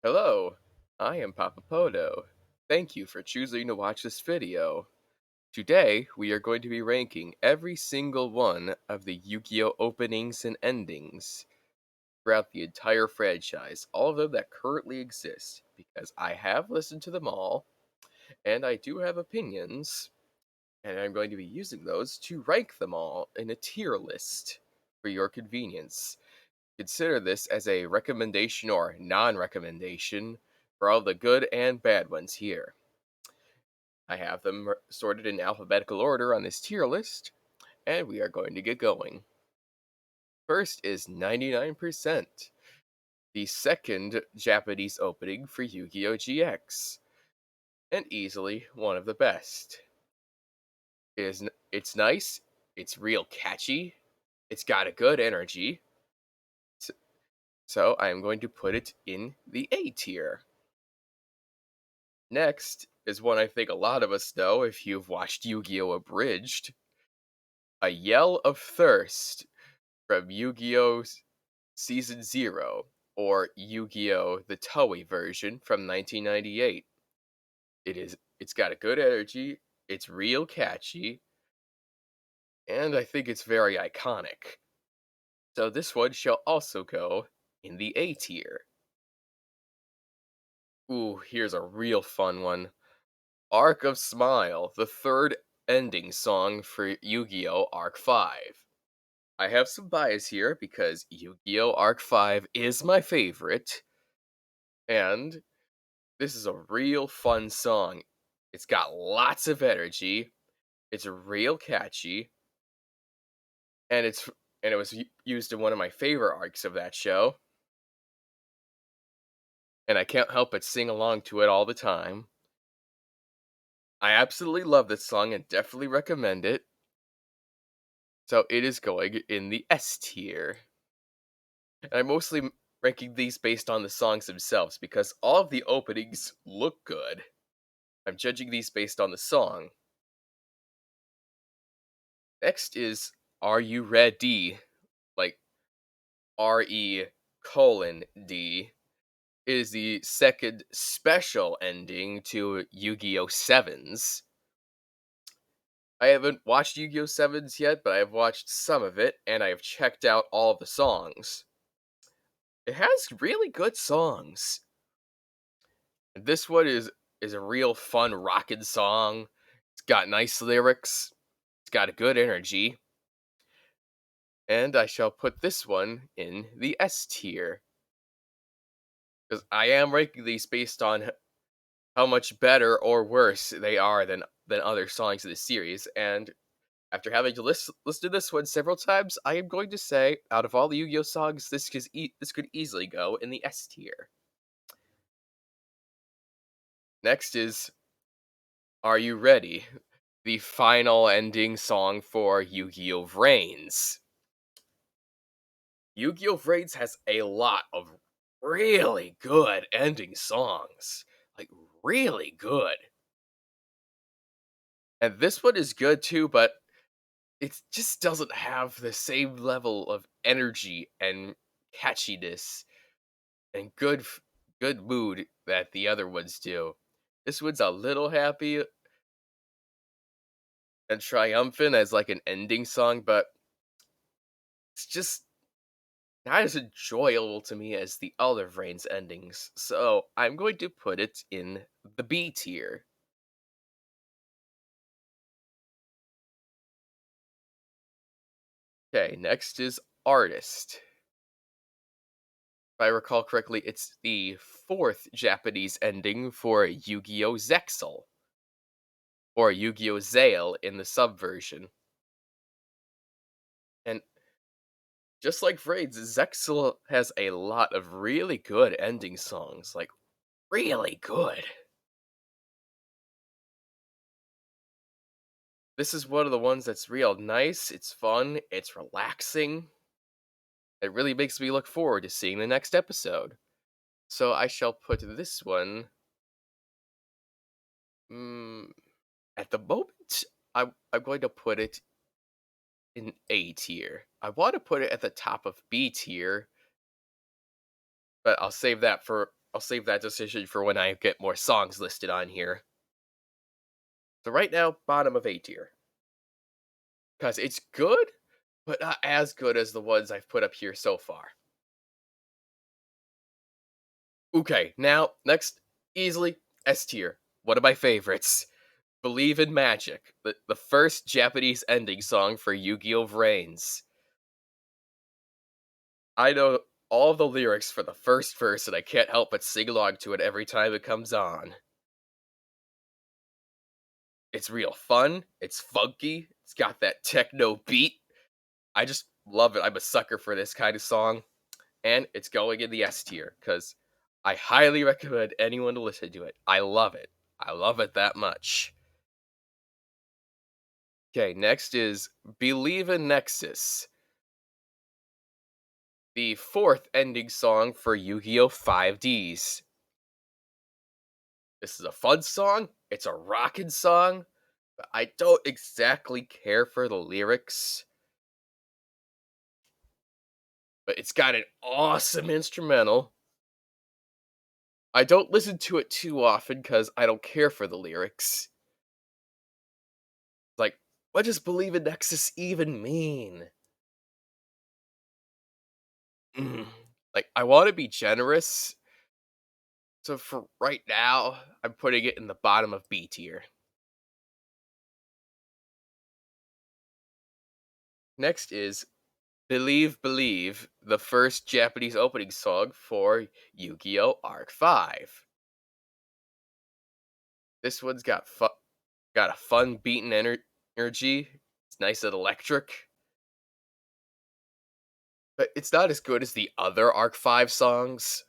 Hello, I am Papa Podo. Thank you for choosing to watch this video. Today, we are going to be ranking every single one of the Yu-Gi-Oh! Openings and endings throughout the entire franchise, all of them that currently exist, because I have listened to them all, and I do have opinions, and I'm going to be using those to rank them all in a tier list for your convenience. Consider this as a recommendation or non recommendation for all the good and bad ones here. I have them sorted in alphabetical order on this tier list, and we are going to get going. First is 99%, the second Japanese opening for Yu Gi Oh! GX, and easily one of the best. It's nice, it's real catchy, it's got a good energy, so I am going to put it in the A tier. Next is one I think a lot of us know if you've watched Yu-Gi-Oh! Abridged. A Yell of Thirst from Yu-Gi-Oh! Season 0, or Yu-Gi-Oh! The Toei version from 1998. It's got a good energy, it's real catchy, and I think it's very iconic. So this one shall also go in the A tier. Ooh, here's a real fun one. Arc of Smile, the third ending song for Yu-Gi-Oh! Arc 5. I have some bias here because Yu-Gi-Oh! Arc 5 is my favorite, and this is a real fun song. It's got lots of energy, it's real catchy, and it was used in one of my favorite arcs of that show, and I can't help but sing along to it all the time. I absolutely love this song and definitely recommend it. So it is going in the S tier. And I'm mostly ranking these based on the songs themselves because all of the openings look good. I'm judging these based on the song. Next is Are You Ready? Like RE colon D is the second special ending to Yu-Gi-Oh! Sevens. I haven't watched Yu-Gi-Oh! Sevens yet, but I have watched some of it, and I have checked out all of the songs. It has really good songs. This one is a real fun rockin' song. It's got nice lyrics. It's got a good energy. And I shall put this one in the S tier. Because I am ranking these based on how much better or worse they are than other songs in the series. And after having to listen to this one several times, I am going to say, out of all the Yu-Gi-Oh songs, this could easily go in the S tier. Next is Are You Ready? The final ending song for Yu-Gi-Oh! Vrains. Yu-Gi-Oh! Vrains has a lot of really good ending songs. Like, really good. And this one is good too, but it just doesn't have the same level of energy and catchiness and good mood that the other ones do. This one's a little happy and triumphant as like an ending song, but it's just not as enjoyable to me as the other Vrains endings, so I'm going to put it in the B tier. Okay, next is Artist. If I recall correctly, it's the fourth Japanese ending for Yu-Gi-Oh! Zexal, or Yu-Gi-Oh! Zale in the subversion. And just like Vrains, Zexal has a lot of really good ending songs, like, really good. This is one of the ones that's real nice, it's fun, it's relaxing. It really makes me look forward to seeing the next episode. So I shall put this one. Mm, at the moment, I'm going to put it in A tier. I want to put it at the top of B tier, but I'll save that for I'll save that decision for when I get more songs listed on here. So right now, bottom of A tier. Because it's good, but not as good as the ones I've put up here so far. Okay, now, next, easily, S tier. One of my favorites. Believe in Magic, the first Japanese ending song for Yu-Gi-Oh! Vrains. I know all the lyrics for the first verse, and I can't help but sing along to it every time it comes on. It's real fun, it's funky, it's got that techno beat. I just love it. I'm a sucker for this kind of song, and it's going in the S tier because I highly recommend anyone to listen to it. I love it. I love it that much. Okay, next is Believe in Nexus, the fourth ending song for Yu-Gi-Oh! 5Ds. This is a fun song, it's a rockin' song, but I don't exactly care for the lyrics. But it's got an awesome instrumental. I don't listen to it too often because I don't care for the lyrics. Like, what does Believe in Nexus even mean? Mm. Like, I want to be generous, so for right now, I'm putting it in the bottom of B tier. Next is Believe Believe, the first Japanese opening song for Yu-Gi-Oh! Arc 5. This one's got a fun beat and energy. It's nice and electric. But it's not as good as the other Arc 5 songs.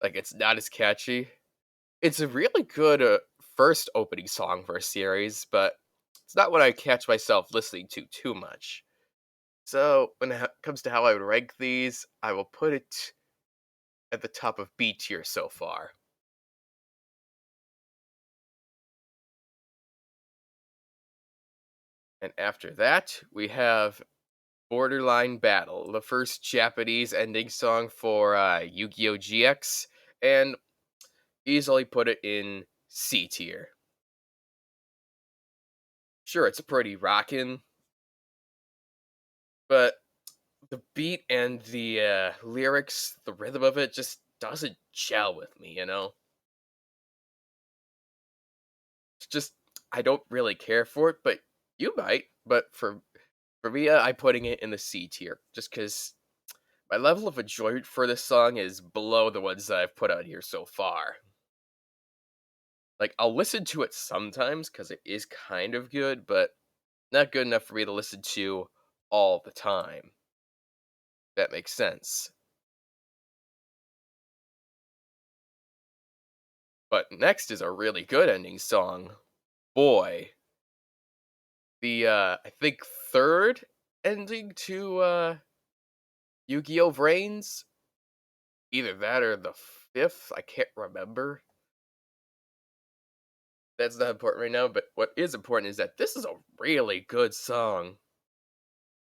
Like, it's not as catchy. It's a really good, first opening song for a series, but it's not what I catch myself listening to too much. So, when it comes to how I would rank these, I will put it at the top of B tier so far. And after that, we have Borderline Battle, the first Japanese ending song for Yu-Gi-Oh! GX, and easily put it in C tier. Sure, it's pretty rockin', but the beat and the lyrics, the rhythm of it just doesn't gel with me, you know? It's just, I don't really care for it, but you might. But for me, I'm putting it in the C tier just because my level of enjoyment for this song is below the ones that I've put out here so far. Like, I'll listen to it sometimes because it is kind of good, but not good enough for me to listen to all the time. That makes sense. But next is a really good ending song, Boy. The, I think, third ending to, Yu-Gi-Oh! Vrains? Either that or the fifth, I can't remember. That's not important right now, but what is important is that this is a really good song.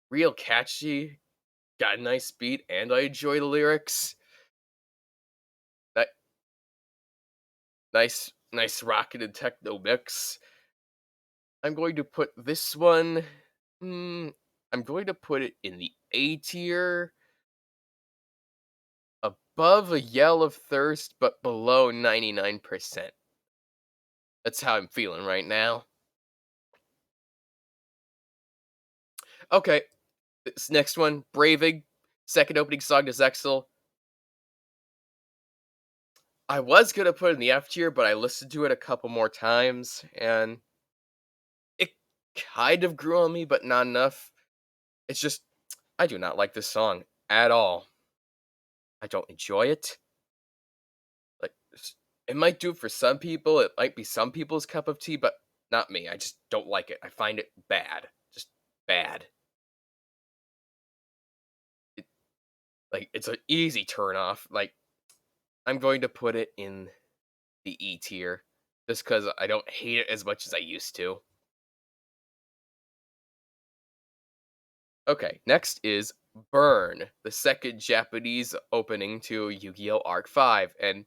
Real catchy, got a nice beat, and I enjoy the lyrics. That nice rockin' and techno mix. I'm going to put this one, I'm going to put it in the A tier, above a Yell of Thirst, but below 99%. That's how I'm feeling right now. Okay, this next one, Braving, second opening song to Zexal. I was gonna put it in the F tier, but I listened to it a couple more times, and it kind of grew on me, but not enough. It's just, I do not like this song at all. I don't enjoy it. Like, it might do it for some people, it might be some people's cup of tea, but not me. I just don't like it. I find it bad. Just bad. It, like, it's an easy turn off. Like, I'm going to put it in the E tier just because I don't hate it as much as I used to. Okay, next is Burn, the second Japanese opening to Yu-Gi-Oh! Arc 5, and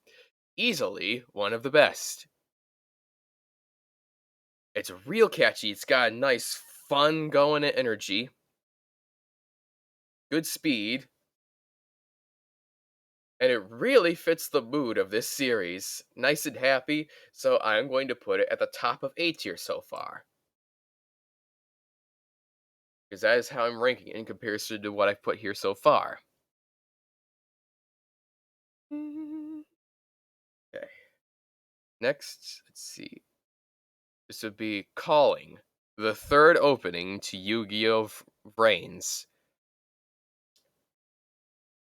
easily one of the best. It's real catchy, it's got a nice fun going energy, good speed, and it really fits the mood of this series. Nice and happy, so I'm going to put it at the top of A tier so far. Because that is how I'm ranking it in comparison to what I've put here so far. Okay. Next, let's see. This would be Calling, the third opening to Yu-Gi-Oh! Brains.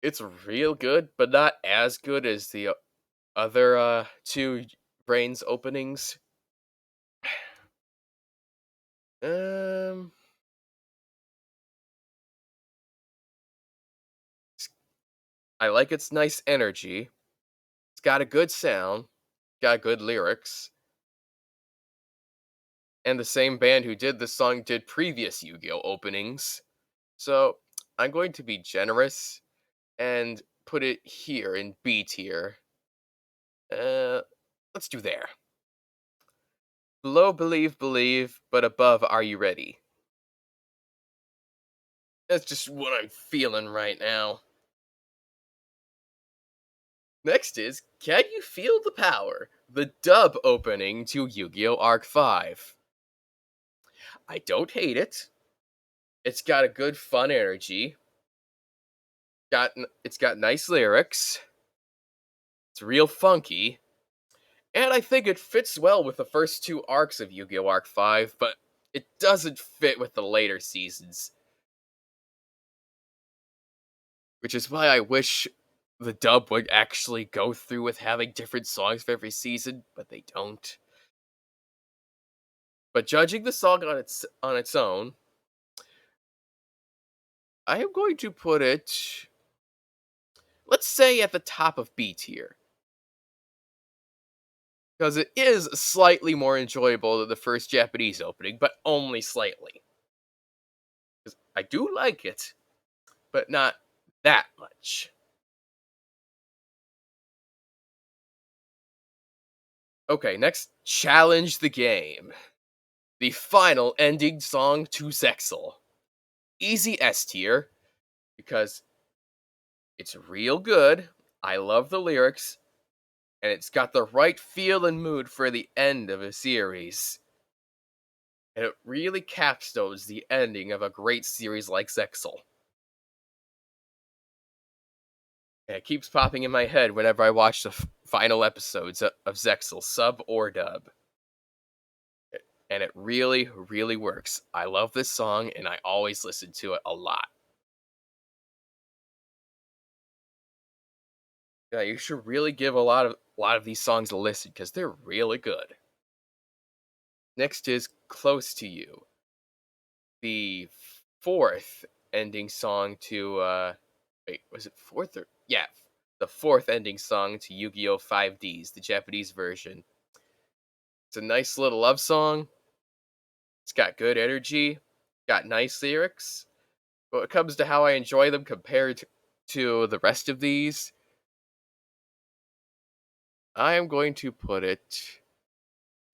It's real good, but not as good as the other two Brains openings. Um, I like its nice energy. It's got a good sound, got good lyrics, and the same band who did this song did previous Yu-Gi-Oh openings. So I'm going to be generous and put it here in B tier. Uh, let's do there. Below Believe Believe, but above Are You Ready? That's just what I'm feeling right now. Next is Can You Feel the Power? The dub opening to Yu-Gi-Oh! Arc 5. I don't hate it. It's got a good fun energy. It's got nice lyrics. It's real funky. And I think it fits well with the first two arcs of Yu-Gi-Oh! Arc 5, but it doesn't fit with the later seasons. Which is why I wish the dub would actually go through with having different songs for every season, but they don't. But judging the song on its own, I am going to put it, let's say, at the top of B tier. Because it is slightly more enjoyable than the first Japanese opening, but only slightly. 'Cause I do like it, but not that much. Okay, next, Challenge the Game. The final ending song to Zexal. Easy S tier, because it's real good. I love the lyrics, and it's got the right feel and mood for the end of a series. And it really capstones the ending of a great series like Zexal. And it keeps popping in my head whenever I watch the final episodes of Zexal, sub or dub. And it really, really works. I love this song, and I always listen to it a lot. Yeah, you should really give a lot of these songs a listen because they're really good. Next is Close to You, the fourth ending song to wait, was it fourth or yeah, the fourth ending song to Yu-Gi-Oh! 5Ds, the Japanese version. It's a nice little love song. It's got good energy, got nice lyrics. But when it comes to how I enjoy them compared to the rest of these, I am going to put it,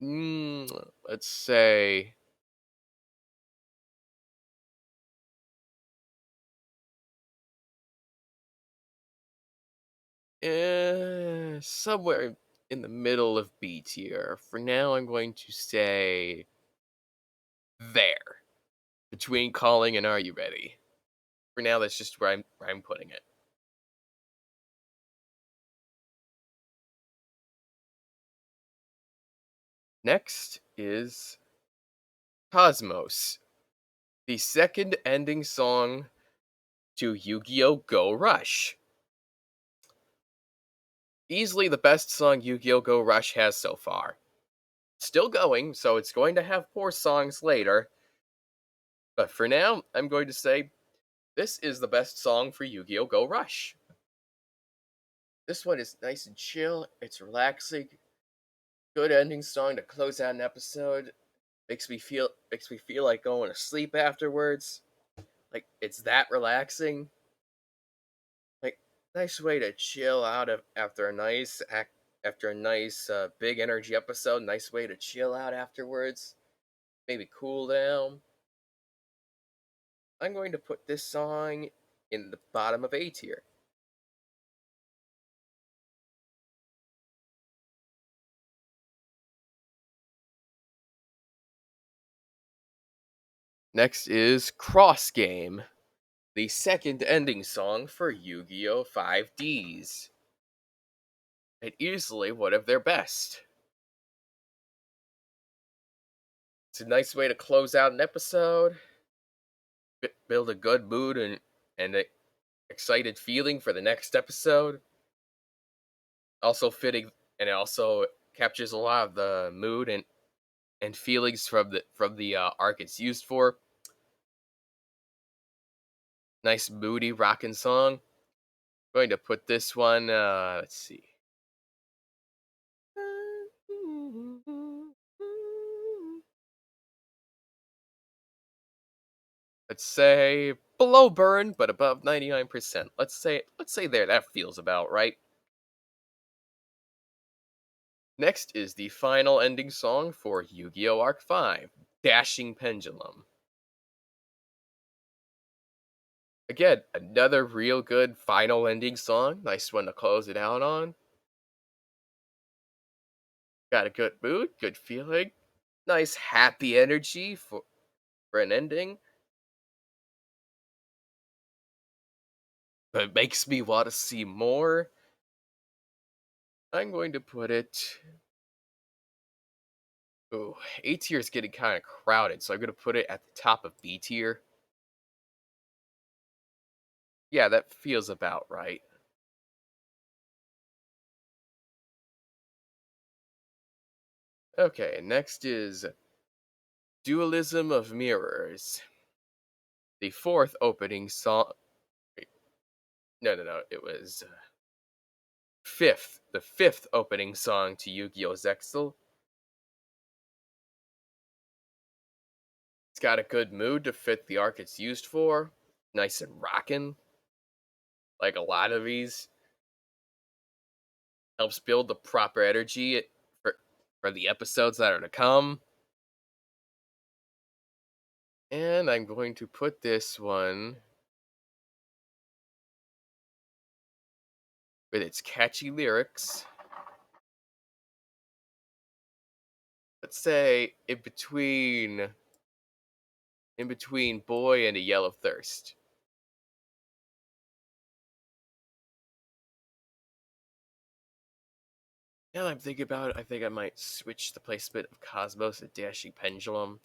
let's say, somewhere in the middle of B tier. For now, I'm going to say there, between Calling and Are You Ready? For now, that's just where I'm putting it. Next is Cosmos, the second ending song to Yu-Gi-Oh! Go Rush. Easily the best song Yu-Gi-Oh! Go Rush has so far. Still going, so it's going to have more songs later. But for now, I'm going to say this is the best song for Yu-Gi-Oh! Go Rush. This one is nice and chill, it's relaxing, good ending song to close out an episode. Makes me feel like going to sleep afterwards. Like it's that relaxing. Nice way to chill out after a nice big energy episode. Nice way to chill out afterwards. Maybe cool down. I'm going to put this song in the bottom of A tier. Next is Cross Game, the second ending song for Yu-Gi-Oh! 5Ds. And easily one of their best. It's a nice way to close out an episode, build a good mood and an excited feeling for the next episode. Also fitting, and it also captures a lot of the mood and feelings from the arc it's used for. Nice moody rockin' song. Going to put this one. Let's see. Let's say below burn, but above 99%. Let's say there. That feels about right. Next is the final ending song for Yu-Gi-Oh! Arc 5, Dashing Pendulum. Again, another real good final ending song. Nice one to close it out on. Got a good mood, good feeling, nice happy energy for an ending. But it makes me want to see more. I'm going to put it. Ooh, A tier is getting kind of crowded, so I'm going to put it at the top of B tier. Yeah, that feels about right. Okay, next is Dualism of Mirrors, the fourth opening song. Wait, no, it was the fifth opening song to Yu-Gi-Oh! Zexal. It's got a good mood to fit the arc it's used for. Nice and rockin', like a lot of these. Helps build the proper energy for, for the episodes that are to come. And I'm going to put this one with its catchy lyrics. Let's say in between Boy and a Yellow Thirst. Now that I'm thinking about it, I think I might switch the placement of Cosmos and Dashing Pendulum.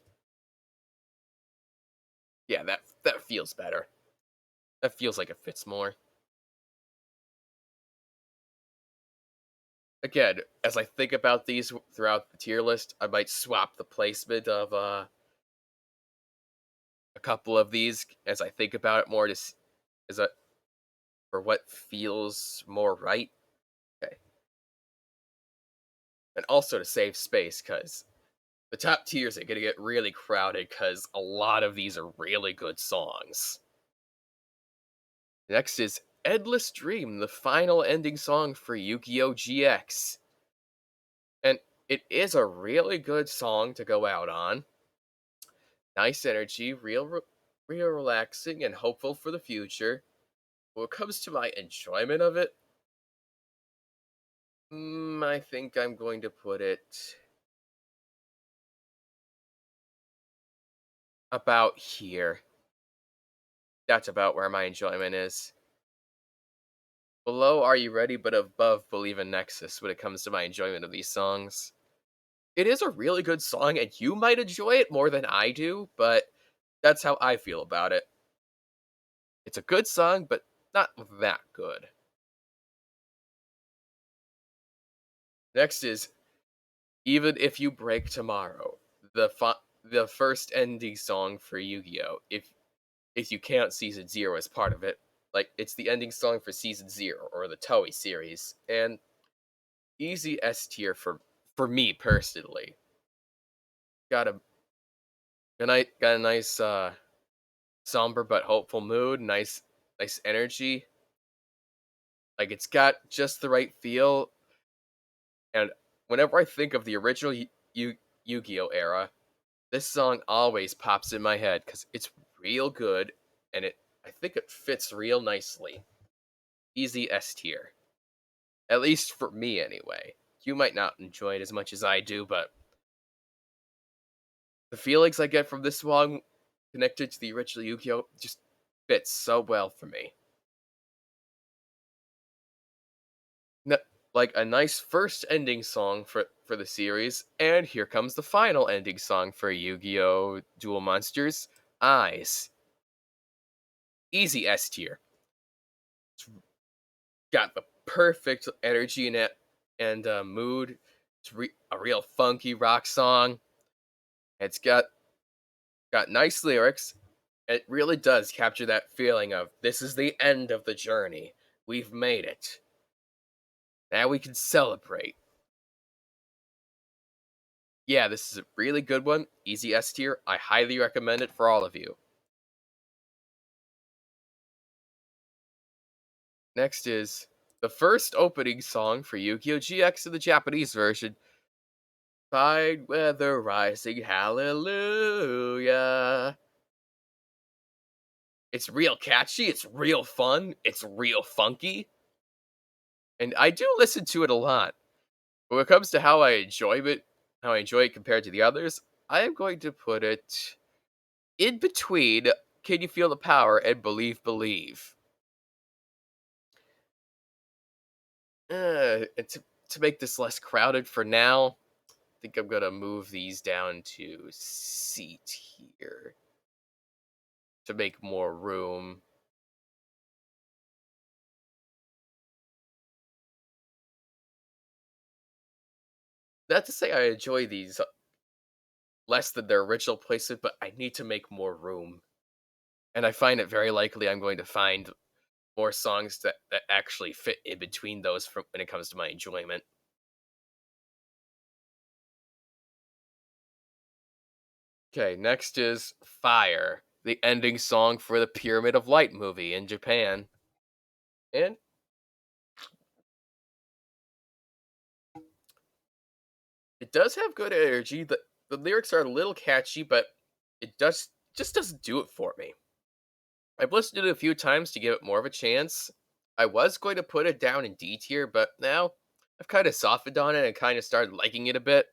Yeah, that feels better. That feels like it fits more. Again, as I think about these throughout the tier list, I might swap the placement of a couple of these as I think about it more as a for what feels more right. Okay, and also to save space because the top tiers are gonna get really crowded because a lot of these are really good songs. Next is Endless Dream, the final ending song for Yu-Gi-Oh! GX. And it is a really good song to go out on. Nice energy, real relaxing, and hopeful for the future. When it comes to my enjoyment of it, I think I'm going to put it about here. That's about where my enjoyment is. Below Are You Ready, but above Believe in Nexus when it comes to my enjoyment of these songs. It is a really good song, and you might enjoy it more than I do, but that's how I feel about it. It's a good song, but not that good. Next is Even If You Break Tomorrow, the first ending song for Yu-Gi-Oh! If you count Season 0 as part of it. Like, it's the ending song for Season 0, or the Toei series, and easy S tier for me personally. Got got a nice somber but hopeful mood, nice energy. Like it's got just the right feel, and whenever I think of the original Yu-Gi-Oh era, this song always pops in my head because it's real good, and I think it fits real nicely. Easy S tier, at least for me anyway. You might not enjoy it as much as I do, but the feelings I get from this song connected to the original Yu-Gi-Oh just fits so well for me. N- like a nice first ending song for the series, and here comes the final ending song for Yu-Gi-Oh! Duel Monsters, Eyes. Easy S tier. It's got the perfect energy in it and mood. It's a real funky rock song. It's got nice lyrics. It really does capture that feeling of this is the end of the journey. We've made it. Now we can celebrate. Yeah, this is a really good one. Easy S tier. I highly recommend it for all of you. Next is the first opening song for Yu-Gi-Oh! GX in the Japanese version. Fine weather rising, hallelujah. It's real catchy, it's real fun, it's real funky, and I do listen to it a lot. But when it comes to how I enjoy it compared to the others, I am going to put it in between Can You Feel the Power and Believe Believe. And to make this less crowded for now, I think I'm gonna move these down to C tier to make more room. Not to say I enjoy these less than their original placement, but I need to make more room. And I find it very likely I'm going to find more songs that actually fit in between those when it comes to my enjoyment. Okay, next is Fire, the ending song for the Pyramid of Light movie in Japan. And it does have good energy. The lyrics are a little catchy, but it just doesn't do it for me. I've listened to it a few times to give it more of a chance. I was going to put it down in D tier, but now I've kind of softened on it and kind of started liking it a bit.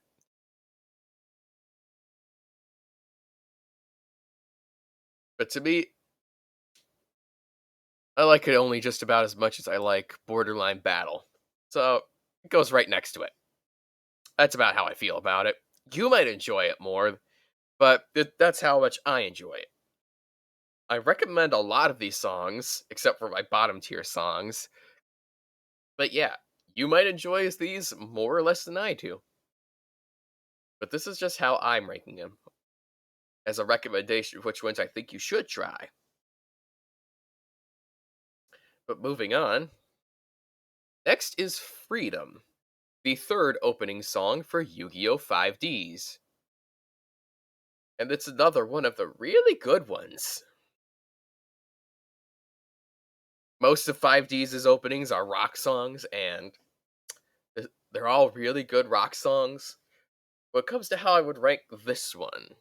But to me, I like it only just about as much as I like Borderline Battle. So it goes right next to it. That's about how I feel about it. You might enjoy it more, but that's how much I enjoy it. I recommend a lot of these songs, except for my bottom tier songs. But yeah, you might enjoy these more or less than I do. But this is just how I'm ranking them as a recommendation of which ones I think you should try. But moving on, next is Freedom, the third opening song for Yu Gi Oh! 5Ds. And it's another one of the really good ones. Most of 5Ds' openings are rock songs, and they're all really good rock songs. When it comes to how I would rank this one,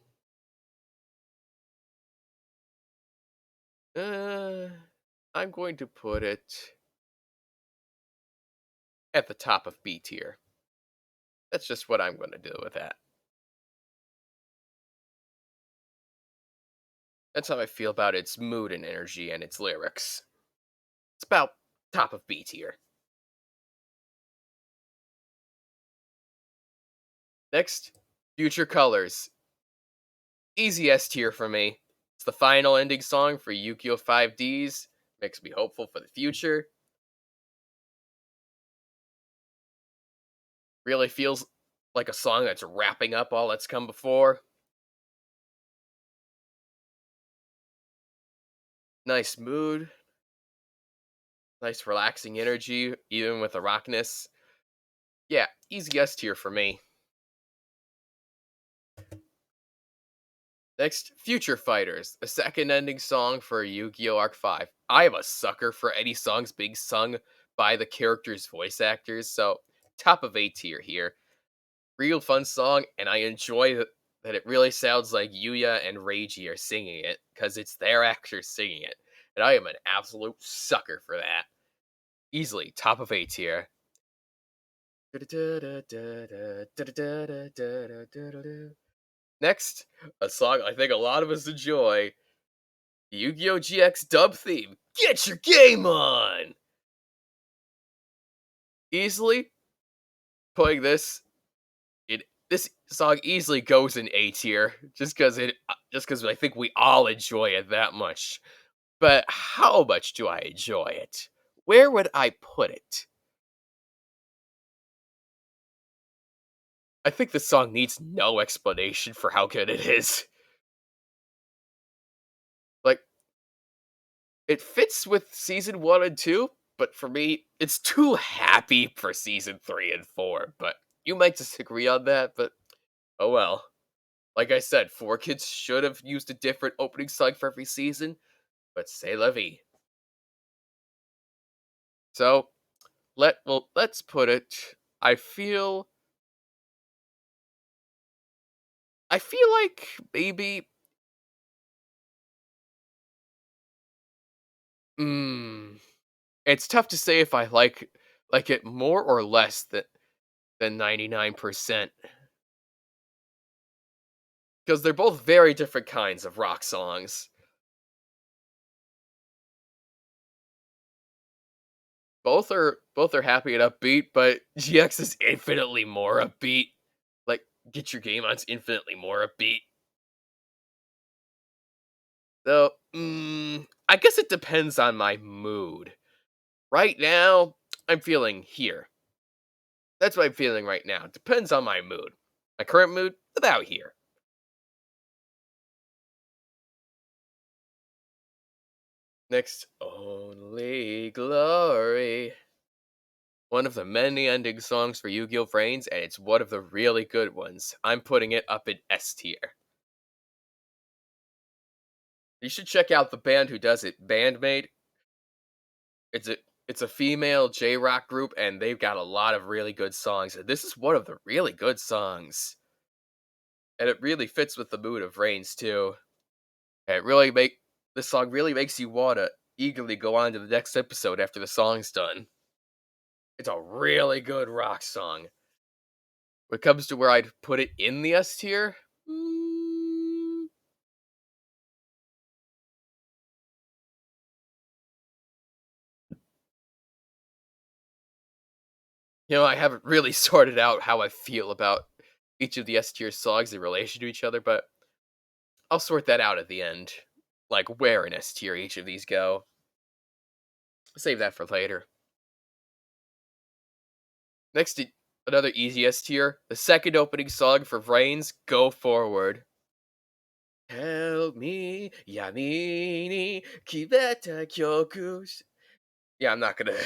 uh, I'm going to put it at the top of B tier. That's just what I'm going to do with that. That's how I feel about its mood and energy and its lyrics. It's about top of B tier. Next, Future Colors. Easy S tier for me. It's the final ending song for Yu-Gi-Oh! 5Ds. Makes me hopeful for the future. Really feels like a song that's wrapping up all that's come before. Nice mood, nice relaxing energy, even with the rockness. Yeah, easy S tier for me. Next, Future Fighters, the second ending song for Yu-Gi-Oh! Arc 5. I am a sucker for any songs being sung by the characters' voice actors. So top of A tier here. Real fun song, and I enjoy that it really sounds like Yuya and Reiji are singing it because it's their actors singing it, and I am an absolute sucker for that. Easily top of A tier. Next, a song I think a lot of us enjoy, the Yu-Gi-Oh! GX dub theme. Get your game on! Easily putting this song easily goes in A tier just because I think we all enjoy it that much. But how much do I enjoy it? Where would I put it? I think this song needs no explanation for how good it is. Like, it fits with season 1 and 2, but for me, it's too happy for season 3 and 4. But you might disagree on that, but oh well. Like I said, 4 Kids should have used a different opening song for every season, but c'est la vie. So, let's put it, I feel like maybe mm, it's tough to say if I like it more or less than 99% because they're both very different kinds of rock songs. Both are happy and upbeat, but GX is infinitely more upbeat. Like, Get Your Game On's infinitely more upbeat. So, I guess it depends on my mood. Right now, I'm feeling here. That's what I'm feeling right now. Depends on my mood. My current mood, about here. Next, Only Glory. One of the many ending songs for Yu-Gi-Oh! Vrains, and it's one of the really good ones. I'm putting it up in S tier. You should check out the band who does it, Bandmate. It's a it's a female J-rock group, and they've got a lot of really good songs. And this is one of the really good songs, and it really fits with the mood of Vrains too. And this song really makes you wanna eagerly go on to the next episode after the song's done. It's a really good rock song. When it comes to where I'd put it in the S tier, I haven't really sorted out how I feel about each of the S tier songs in relation to each other, but I'll sort that out at the end. Like where in S tier each of these go. Save that for later. Next, another easy S tier. The second opening song for Vrains, Go Forward. Help me, Yamini, Kibeta Kyoku. Yeah, I'm not gonna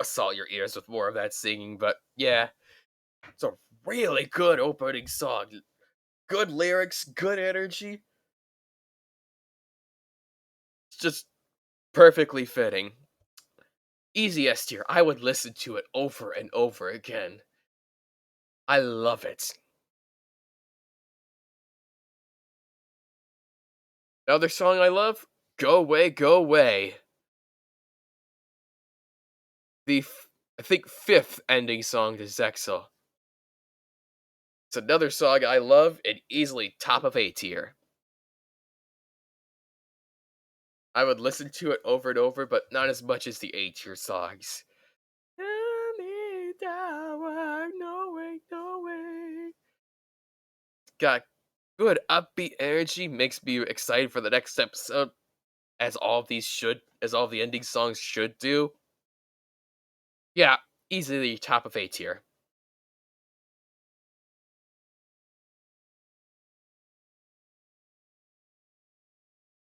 assault your ears with more of that singing, but yeah, it's a really good opening song. Good lyrics, good energy. It's just perfectly fitting. Easy S tier. I would listen to it over and over again. I love it. Another song I love, Go Away, Go Away. I think, fifth ending song to Zexal. It's another song I love and easily top of A tier. I would listen to it over and over, but not as much as the A tier songs. Tell me that we're no way, no way. Got good upbeat energy, makes me excited for the next episode, as all the ending songs should do. Yeah, easily top of A tier.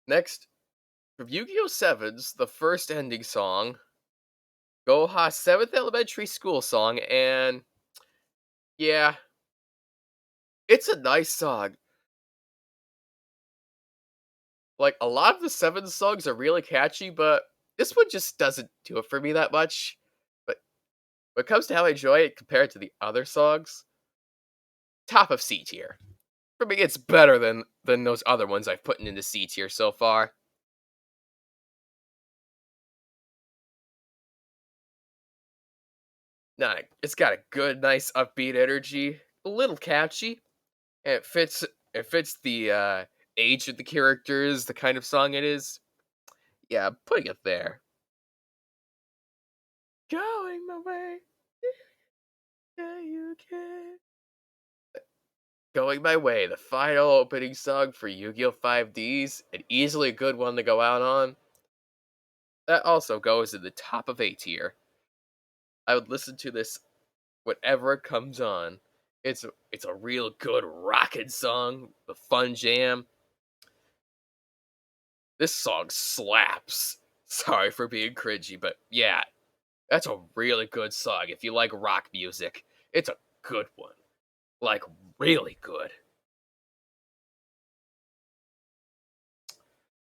Next, from Yu-Gi-Oh! 7's, the first ending song, Goha's 7th elementary school song, and yeah, it's a nice song. Like, a lot of the 7 songs are really catchy, but this one just doesn't do it for me that much. But When it comes to how I enjoy it compared to the other songs, top of C tier. For me, it's better than those other ones I've put into C tier so far. Nah, it's got a good, nice, upbeat energy, a little catchy, and it fits the age of the characters, the kind of song it is. Yeah, I'm putting it there. Going my way, yeah, you can. Going my way, the final opening song for Yu-Gi-Oh! 5Ds, and easily a good one to go out on. That also goes in the top of A tier. I would listen to this whenever it comes on. It's a real good rockin' song, the fun jam. This song slaps. Sorry for being cringy, but yeah, that's a really good song. If you like rock music, it's a good one. Like, really good.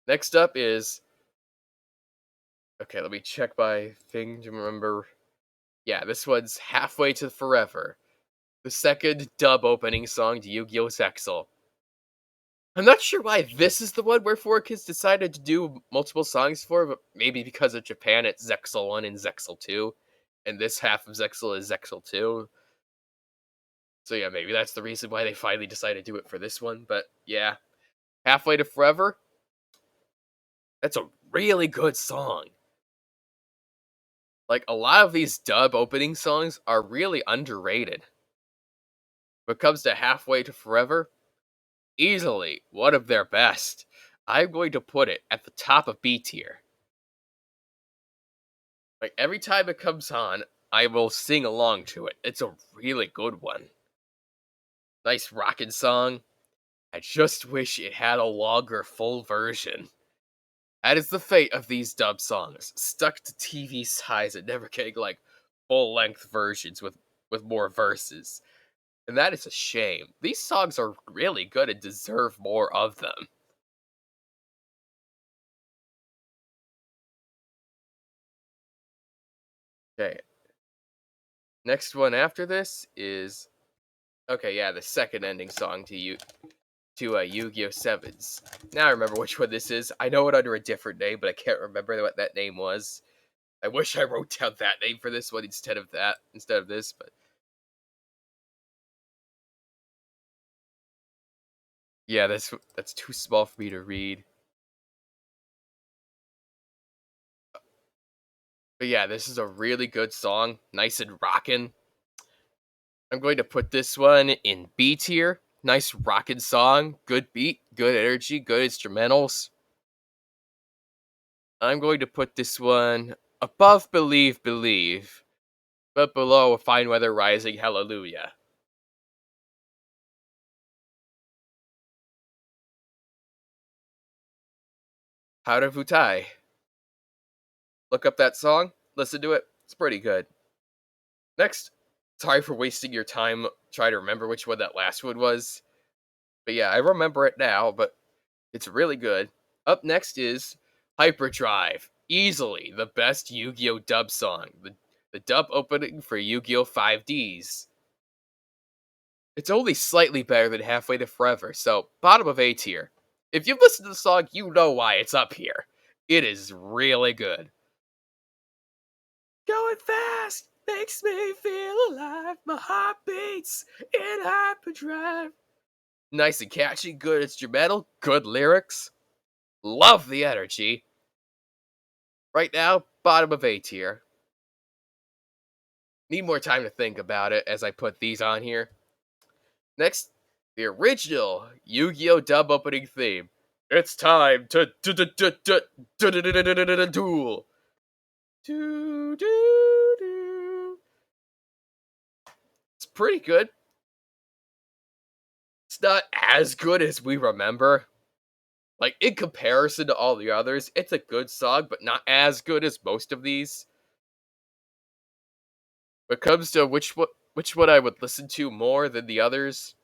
Next up is. Okay, let me check my thing to remember. Yeah, this one's Halfway to Forever, the second dub opening song to Yu Gi Oh! Zexal. I'm not sure why this is the one where 4Kids decided to do multiple songs for, but maybe because of Japan, it's Zexal 1 and Zexal 2, and this half of Zexal is Zexal 2. So yeah, maybe that's the reason why they finally decided to do it for this one. But yeah, Halfway to Forever, that's a really good song. Like, a lot of these dub opening songs are really underrated. When it comes to Halfway to Forever, easily one of their best. I'm going to put it at the top of B tier. Like, every time it comes on, I will sing along to it. It's a really good one. Nice rockin' song. I just wish it had a longer full version. That is the fate of these dub songs. Stuck to TV size and never getting like full length versions with more verses. And that is a shame. These songs are really good and deserve more of them. Okay. Next one after this is okay, yeah, the second ending song to Yu-Gi-Oh! Sevens. Now I remember which one this is. I know it under a different name, but I can't remember what that name was. I wish I wrote down that name for this one instead of this, but yeah, that's too small for me to read. But yeah, this is a really good song, nice and rockin'. I'm going to put this one in B tier. Nice rockin' song, good beat, good energy, good instrumentals. I'm going to put this one above Believe Believe, but below Fine Weather Rising Hallelujah. How to Vutai. Look up that song, listen to it. It's pretty good. Next, sorry for wasting your time trying to remember which one that last one was. But yeah, I remember it now, but it's really good. Up next is Hyperdrive. Easily the best Yu Gi Oh! Dub song. The dub opening for Yu Gi Oh! 5Ds. It's only slightly better than Halfway to Forever, so bottom of A tier. If you've listened to the song, you know why it's up here. It is really good. Going fast makes me feel alive. My heart beats in hyperdrive. Nice and catchy, good instrumental, good lyrics. Love the energy. Right now, bottom of A tier. Need more time to think about it as I put these on here. Next, the original Yu-Gi-Oh! Dub opening theme. It's time to duel. It's pretty good. It's not as good as we remember. Like, in comparison to all the others, it's a good song, but not as good as most of these. When it comes to which one I would listen to more than the others,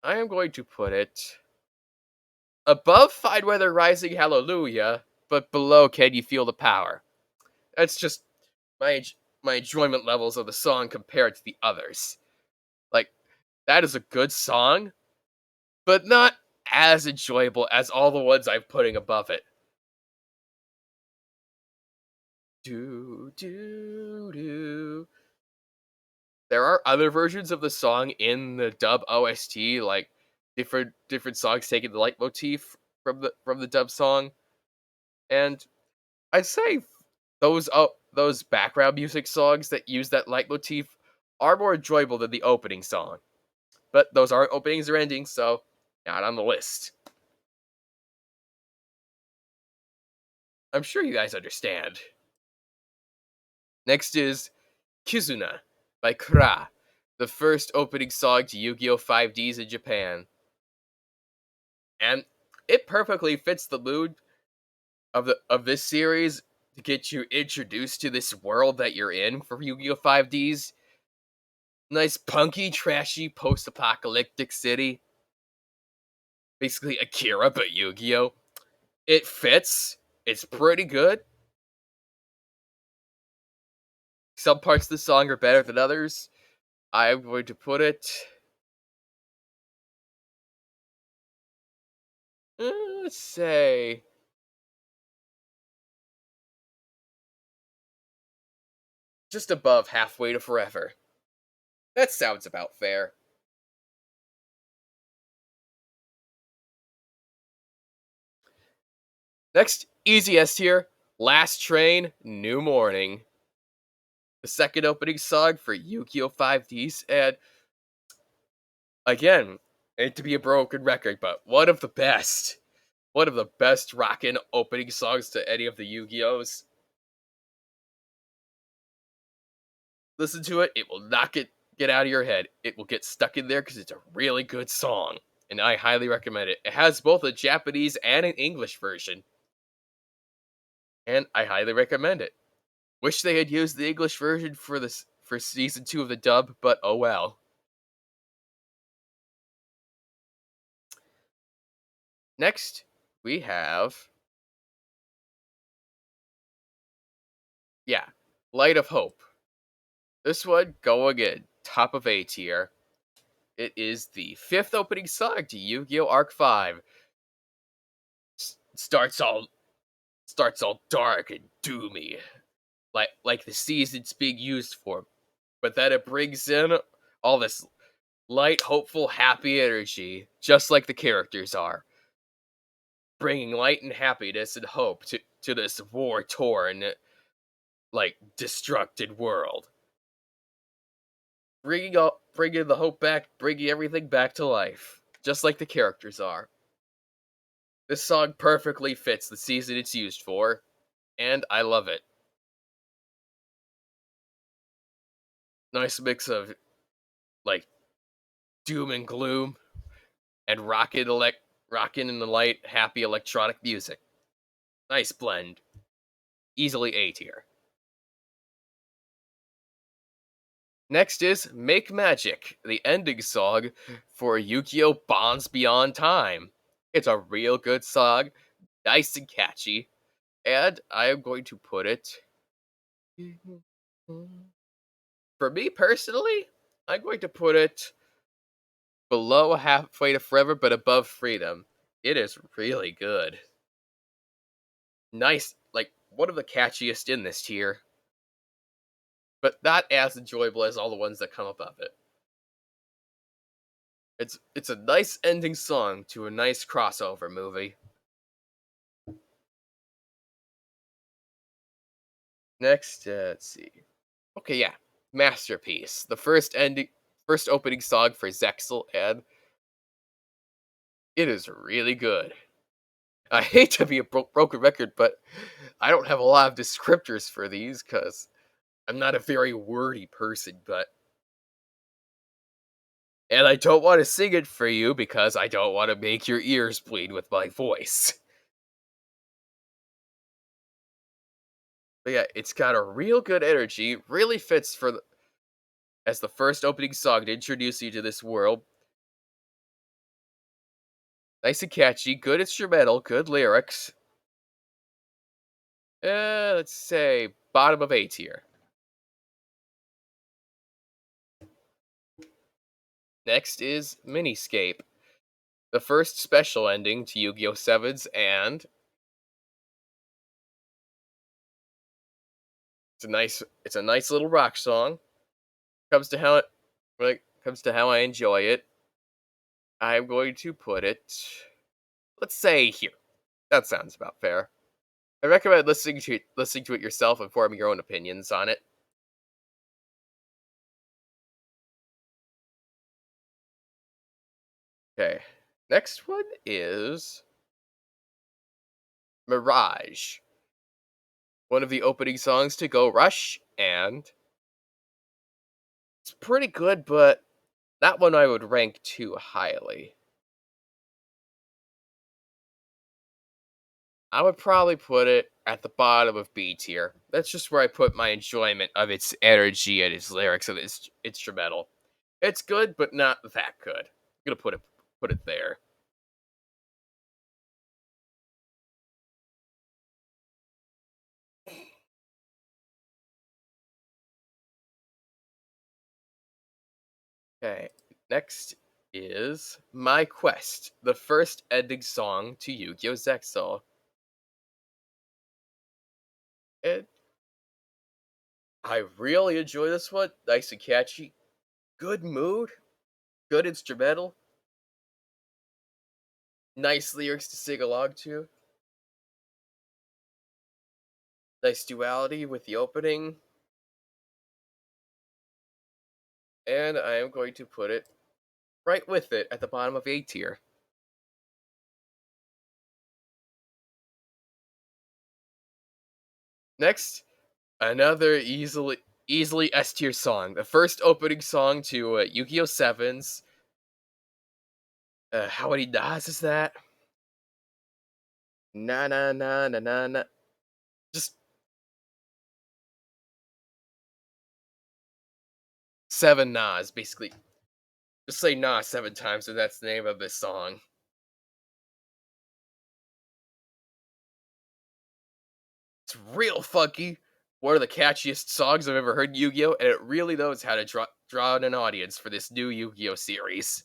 I am going to put it above Fine Weather Rising Hallelujah, but below Can You Feel the Power. That's just my my enjoyment levels of the song compared to the others. Like, that is a good song, but not as enjoyable as all the ones I'm putting above it. Do, do, do. There are other versions of the song in the dub OST, like different songs taking the leitmotif from the dub song, and I'd say those background music songs that use that leitmotif are more enjoyable than the opening song. But those aren't openings or endings, so not on the list. I'm sure you guys understand. Next is Kizuna by Kra, the first opening song to Yu-Gi-Oh! 5Ds in Japan. And it perfectly fits the mood of this series to get you introduced to this world that you're in for Yu-Gi-Oh! 5Ds. Nice punky, trashy, post-apocalyptic city. Basically Akira, but Yu-Gi-Oh! It fits. It's pretty good. Some parts of the song are better than others. I'm going to put it. Let's say just above halfway to forever. That sounds about fair. Next, easy S tier. Last Train, New Morning. The second opening song for Yu-Gi-Oh! 5Ds, and again, hate to be a broken record, but one of the best. One of the best rockin' opening songs to any of the Yu-Gi-Ohs. Listen to it, it will not get out of your head. It will get stuck in there because it's a really good song. And I highly recommend it. It has both a Japanese and an English version. And I highly recommend it. Wish they had used the English version for season 2 of the dub, but oh well. Next, we have Light of Hope. This one going at top of A tier. It is the fifth opening song to Yu-Gi-Oh! Arc 5. Starts all dark and doomy, like the season's being used for. But then it brings in all this light, hopeful, happy energy, just like the characters are, bringing light and happiness and hope to this war-torn, like destructed world. Bringing the hope back, bringing everything back to life, just like the characters are. This song perfectly fits the season it's used for, and I love it. Nice mix of like doom and gloom and rockin' in the light, happy electronic music. Nice blend. Easily A tier. Next is Make Magic, the ending song for Yu-Gi-Oh! Bonds Beyond Time. It's a real good song, nice and catchy, and I am going to put it. For me personally, I'm going to put it below halfway to forever, but above freedom. It is really good. Nice, like one of the catchiest in this tier, but not as enjoyable as all the ones that come above it. It's a nice ending song to a nice crossover movie. Next, let's see. Okay, yeah, Masterpiece, the first opening song for Zexal, and it is really good. I hate to be a broken record, but I don't have a lot of descriptors for these because I'm not a very wordy person, but. And I don't want to sing it for you because I don't want to make your ears bleed with my voice. But yeah, it's got a real good energy, really fits as the first opening song to introduce you to this world. Nice and catchy, good instrumental, good lyrics. Let's say bottom of A tier. Next is Miniscape, the first special ending to Yu-Gi-Oh! 7's, and it's a nice little rock song. Comes to how it when it comes to how I enjoy it, I'm going to put it, let's say, here. That sounds about fair. I recommend listening to it yourself and forming your own opinions on it. Okay. Next one is Mirage, one of the opening songs to Go Rush, and it's pretty good, but that one I would rank too highly. I would probably put it at the bottom of B tier. That's just where I put my enjoyment of its energy and its lyrics and its instrumental. It's good, but not that good. I'm gonna put it there. Okay. Next is My Quest, the first ending song to Yu-Gi-Oh! Zexal. And I really enjoy this one. Nice and catchy. Good mood. Good instrumental. Nice lyrics to sing along to. Nice duality with the opening. And I am going to put it right with it at the bottom of A tier. Next, another easily S tier song. The first opening song to Yu-Gi-Oh! 7's. How many Nas is that? Na na na na na na. Just 7 Nas, basically. Just say Nas 7 times, and that's the name of this song. It's real funky. One of the catchiest songs I've ever heard in Yu-Gi-Oh! And it really knows how to draw in an audience for this new Yu-Gi-Oh! Series.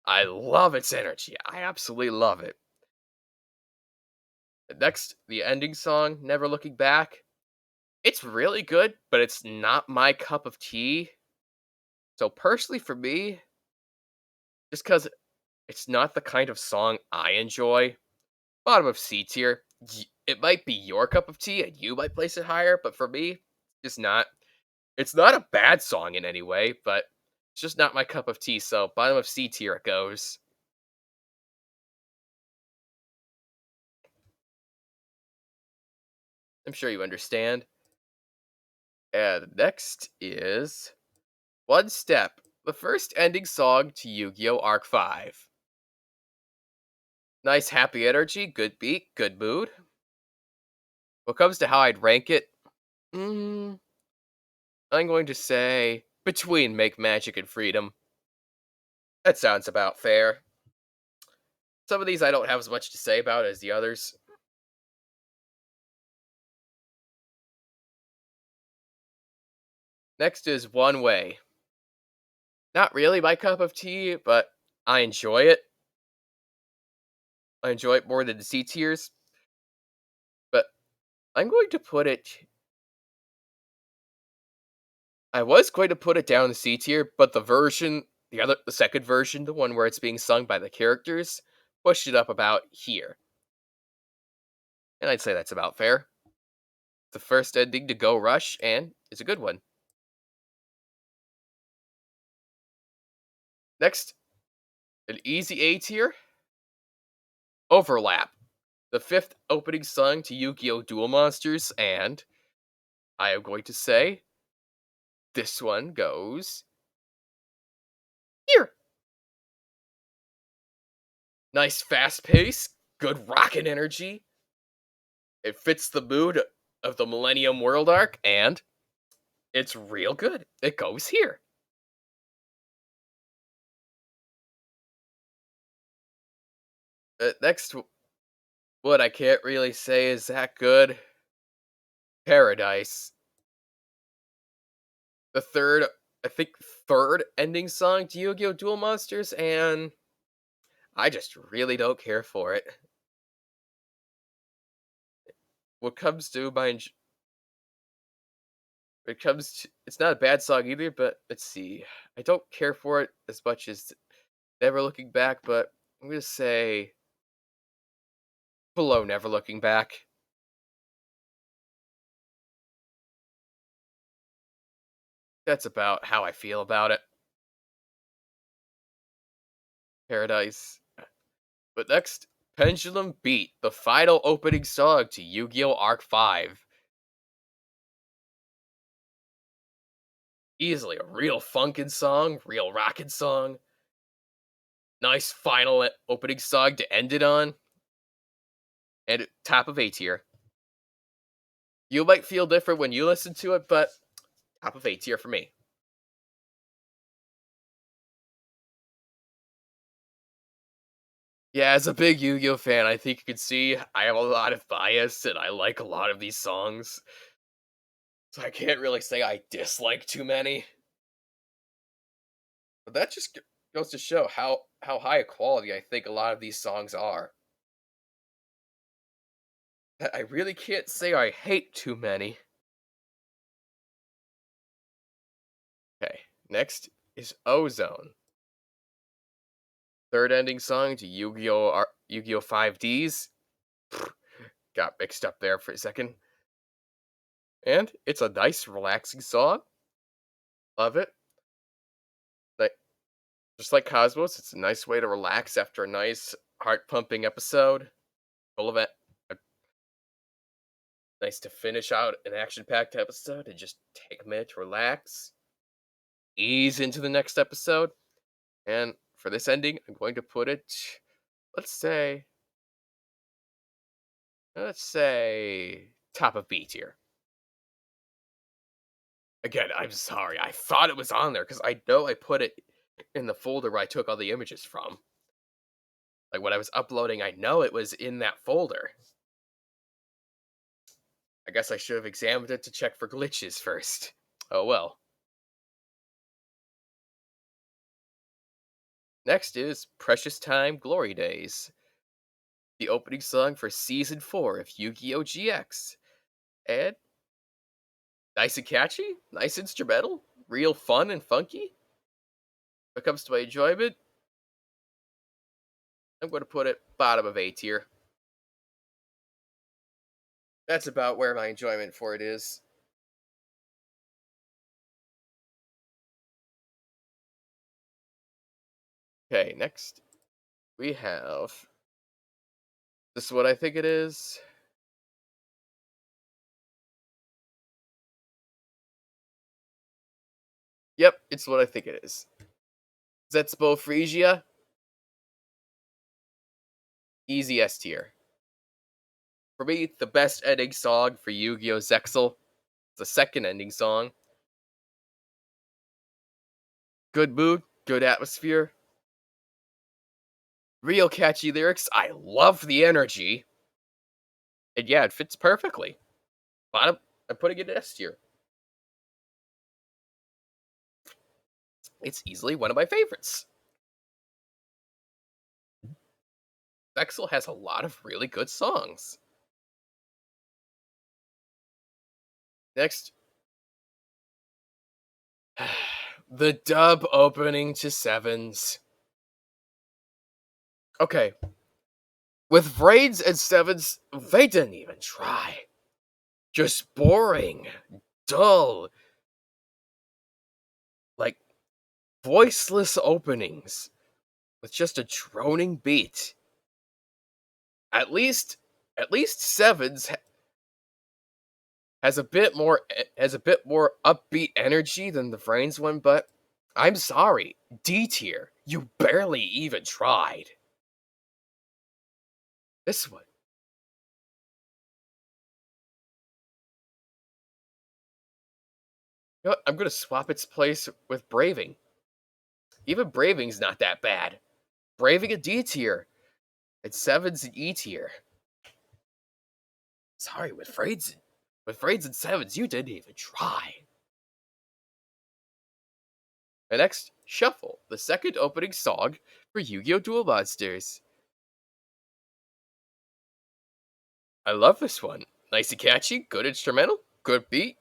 I love its energy. I absolutely love it. Next, the ending song, Never Looking Back. It's really good, but it's not my cup of tea. So personally for me, just because it's not the kind of song I enjoy, bottom of C tier. It might be your cup of tea and you might place it higher, but for me, just not. It's not a bad song in any way, but it's just not my cup of tea. So bottom of C tier it goes. I'm sure you understand. And next is One Step, the first ending song to Yu-Gi-Oh! Arc 5. Nice happy energy, good beat, good mood. What comes to how I'd rank it, mm, I'm going to say between Make Magic and Freedom. That sounds about fair. Some of these I don't have as much to say about as the others. Next is One Way. Not really my cup of tea, but I enjoy it. I enjoy it more than the C tiers, but I'm going to put it. I was going to put it down in the C tier, but the second version, the one where it's being sung by the characters, pushed it up about here. And I'd say that's about fair. The first ending to Go Rush, and it's a good one. Next, an easy A tier, Overlap, the fifth opening song to Yu-Gi-Oh! Duel Monsters, and I am going to say this one goes here. Nice fast pace, good rockin' energy. It fits the mood of the Millennium World arc, and it's real good. It goes here. Next, what I can't really say is that good. Paradise, the third I think, third ending song to Yu-Gi-Oh! Duel Monsters, and I just really don't care for it. What comes to my enj it comes to it's not a bad song either, but let's see. I don't care for it as much as Never Looking Back, but I'm gonna say below Never Looking Back. That's about how I feel about it. Paradise. But next, Pendulum Beat, the final opening song to Yu-Gi-Oh! Arc 5. Easily a real funkin' song, real rockin' song. Nice final opening song to end it on. And top of A tier. You might feel different when you listen to it, but top of A tier for me. Yeah, as a big Yu-Gi-Oh fan, I think you can see I have a lot of bias and I like a lot of these songs. So I can't really say I dislike too many. But that just goes to show how high a quality I think a lot of these songs are. I really can't say I hate too many. Okay, next is Ozone. Third ending song to Yu-Gi-Oh 5Ds. Got mixed up there for a second. And it's a nice relaxing song. Love it. Like just like Cosmos, it's a nice way to relax after a nice heart-pumping episode. Full of it. Nice to finish out an action-packed episode and just take a minute to relax, ease into the next episode. And for this ending, I'm going to put it, let's say, let's say top of B tier. Again, I'm sorry. I thought it was on there because I know I put it in the folder where I took all the images from. Like when I was uploading, I know it was in that folder. I guess I should have examined it to check for glitches first. Oh well. Next is Precious Time Glory Days, the opening song for Season 4 of Yu Gi Oh! GX. And nice and catchy, nice instrumental, real fun and funky. When it comes to my enjoyment, I'm going to put it bottom of A tier. That's about where my enjoyment for it is. Okay, next we have. This is what I think it is. Yep, it's what I think it is. Zetspo Phrygia, easy S tier. For me, the best ending song for Yu Gi Oh! Zexal. The second ending song. Good mood, good atmosphere, real catchy lyrics. I love the energy. And yeah, it fits perfectly. Bottom, I'm putting it in S tier. It's easily one of my favorites. Vexel has a lot of really good songs. Next, the dub opening to Sevens. Okay, with Raids and Sevens, they didn't even try. Just boring, dull, like voiceless openings with just a droning beat. At least, at least Sevens has a bit more upbeat energy than the Vrains one, but I'm sorry, D tier. You barely even tried. This one. You know what? I'm gonna swap its place with Braving. Even Braving's not that bad. Braving a D tier. And Seven's an E tier. Sorry, with Fraids and Sevens, you didn't even try. And next, Shuffle, the second opening song for Yu-Gi-Oh! Duel Monsters. I love this one. Nice and catchy, good instrumental, good beat,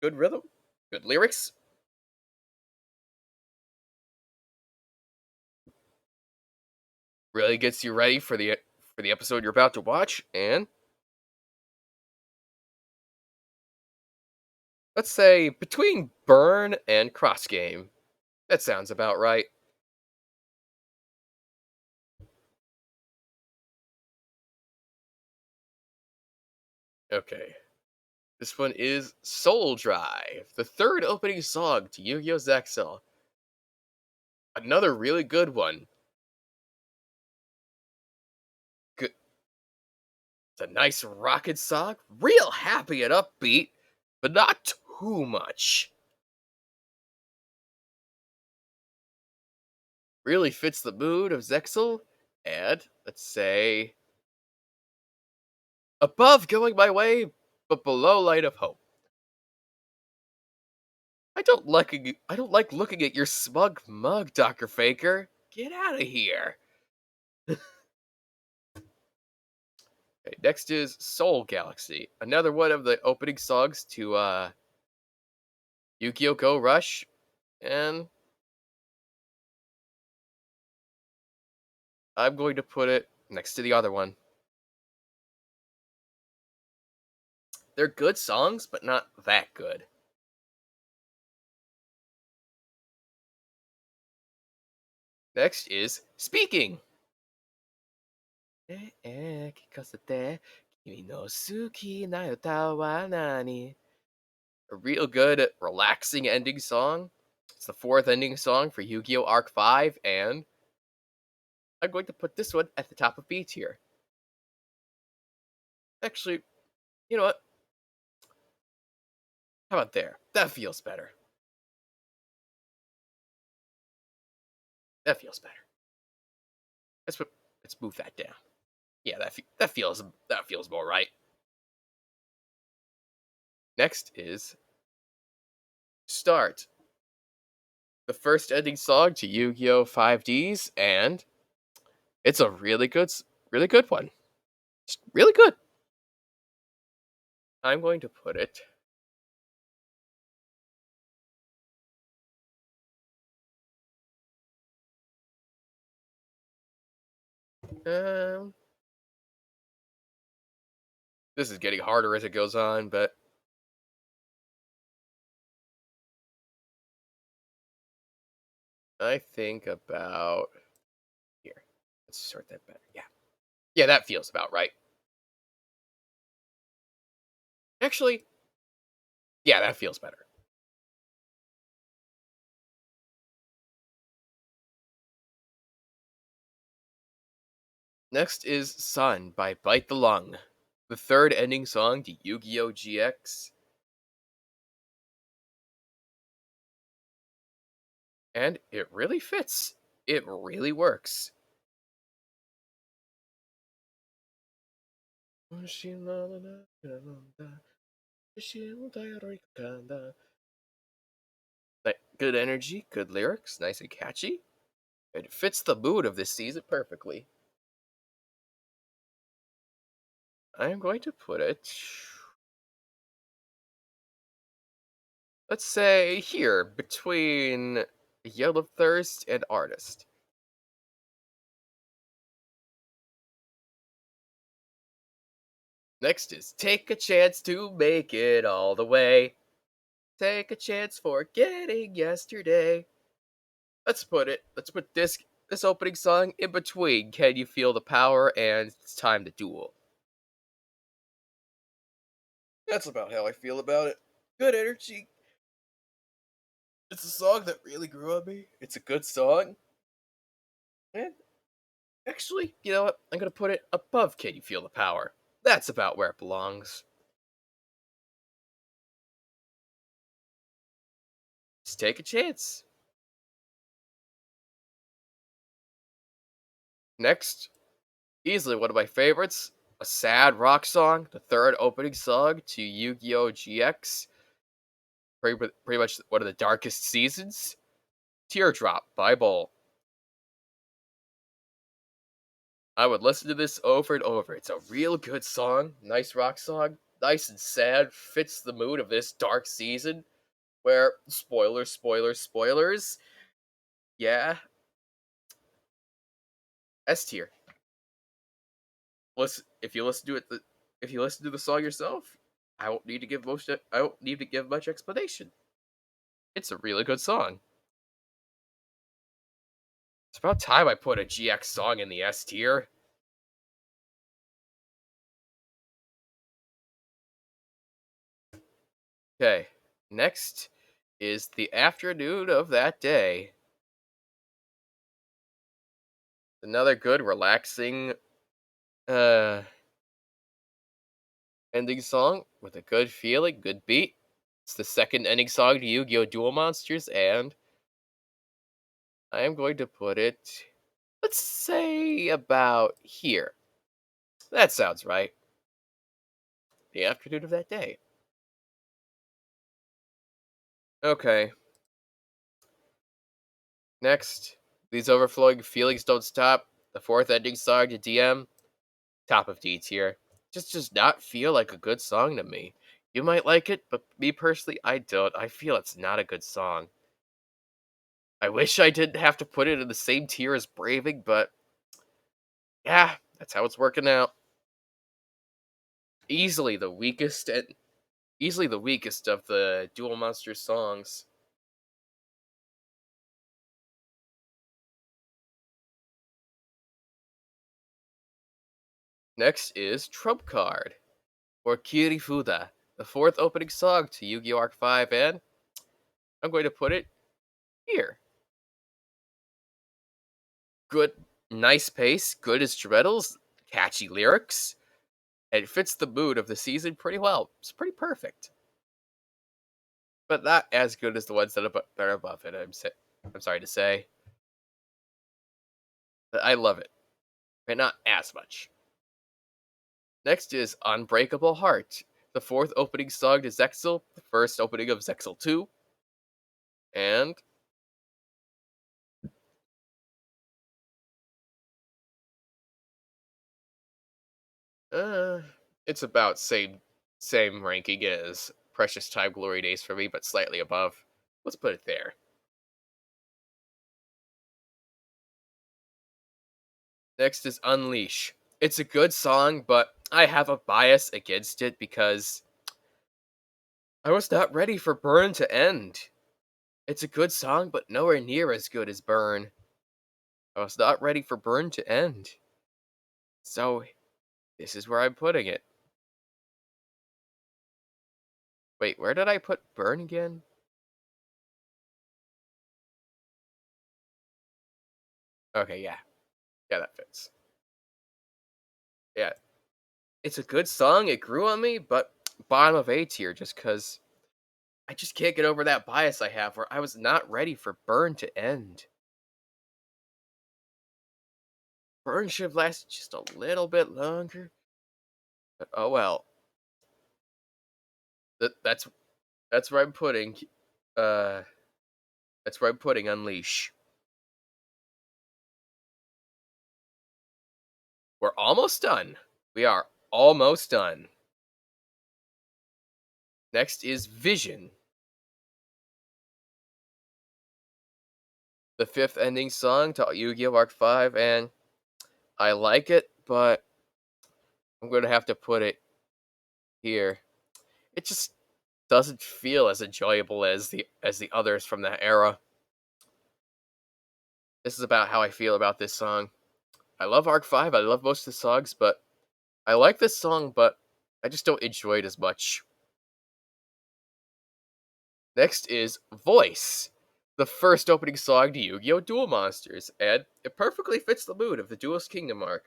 good rhythm, good lyrics. Really gets you ready for the episode you're about to watch. And let's say between Burn and Cross Game. That sounds about right. Okay. This one is Soul Drive, the third opening song to Yu-Gi-Oh! Zexal. Another really good one. Good, it's a nice rocket song, real happy and upbeat, but not too much. Really fits the mood of Zexal, and let's say above Going My Way, but below Light of Hope. I don't like looking at your smug mug, Dr. Faker. Get out of here. Okay, next is Soul Galaxy, another one of the opening songs to Yu-Gi-Oh! Go Rush, and I'm going to put it next to the other one. They're good songs, but not that good. Next is Speaking. 聞かせて君の好きな歌は何? A real good, relaxing ending song. It's the fourth ending song for Yu-Gi-Oh! Arc 5, and I'm going to put this one at the top of B tier. Actually, you know what? How about there? That feels better. That feels better. Let's put, let's move that down. Yeah, that feels more right. Next is Start, the first ending song to Yu-Gi-Oh! 5Ds, and it's a really good one. It's really good. I'm going to put it. Um, this is getting harder as it goes on, but I think about here. Let's sort that better. Yeah, yeah, that feels about right. Actually, yeah, that feels better. Next is Sun by Bite the Lung, the third ending song to Yu-Gi-Oh! GX, and it really fits. It really works. Like, good energy, good lyrics, nice and catchy. It fits the mood of this season perfectly. I am going to put it, let's say, here, between Yellow Thirst and Artist. Next is Take a Chance to Make It All the Way. Take a chance forgetting yesterday. Let's put this opening song in between Can You Feel the Power and It's Time to Duel. That's about how I feel about it. Good energy. It's a song that really grew on me. It's a good song. And actually, you know what? I'm gonna put it above Can You Feel the Power. That's about where it belongs. Just take a chance. Next, easily one of my favorites, a sad rock song, the third opening song to Yu-Gi-Oh! GX. pretty much one of the darkest seasons. Teardrop by Bull. I would listen to this over and over. It's a real good song, nice rock song, nice and sad, fits the mood of this dark season where spoilers, spoilers, spoilers. Yeah, S tier. Listen, if you listen to the song yourself, I won't need to give much explanation. It's a really good song. It's about time I put a GX song in the S tier. Okay, next is the afternoon of that day. Another good, relaxing uh ending song with a good feeling, good beat. It's the second ending song to Yu-Gi-Oh! Duel Monsters, and I am going to put it, let's say, about here. That sounds right. The afternoon of that day. Okay, next. These overflowing feelings don't stop. The fourth ending song to DM, top of D tier. Just does not feel like a good song to me. You might like it, but me personally, I don't. I feel it's not a good song. I wish I didn't have to put it in the same tier as Braving, but yeah, that's how it's working out. Easily the weakest and easily the weakest of the Duel Monsters songs. Next is Trump Card, or Kirifuda, the fourth opening song to Yu-Gi-Oh! Arc 5, and I'm going to put it here. Good, nice pace, good instrumentals, catchy lyrics, and it fits the mood of the season pretty well. It's pretty perfect, but not as good as the ones that are above it. I'm sorry to say, but I love it, but not as much. Next is Unbreakable Heart, the fourth opening song to Zexal, the first opening of Zexal 2, and uh, it's about same ranking as Precious Time Glory Days for me, but slightly above. Let's put it there. Next is Unleash. It's a good song, but I have a bias against it because I was not ready for Burn to end. It's a good song, but nowhere near as good as Burn. I was not ready for Burn to end. So, this is where I'm putting it. Wait, where did I put Burn again? Okay, yeah. Yeah, that fits. Yeah. It's a good song, it grew on me, but bottom of A tier just because I just can't get over that bias I have where I was not ready for Burn to end. Burn should have lasted just a little bit longer, but oh well. That's where I'm putting uh that's where I'm putting Unleash. We're almost done. We are almost done. Next is Vision, the fifth ending song to Yu-Gi-Oh! Arc 5, and I like it, but I'm gonna have to put it here. It just doesn't feel as enjoyable as the others from that era. This is about how I feel about this song. I love Arc 5, I love most of the songs, but I like this song, but I just don't enjoy it as much. Next is Voice, the first opening song to Yu-Gi-Oh! Duel Monsters, and it perfectly fits the mood of the Duelist Kingdom arc.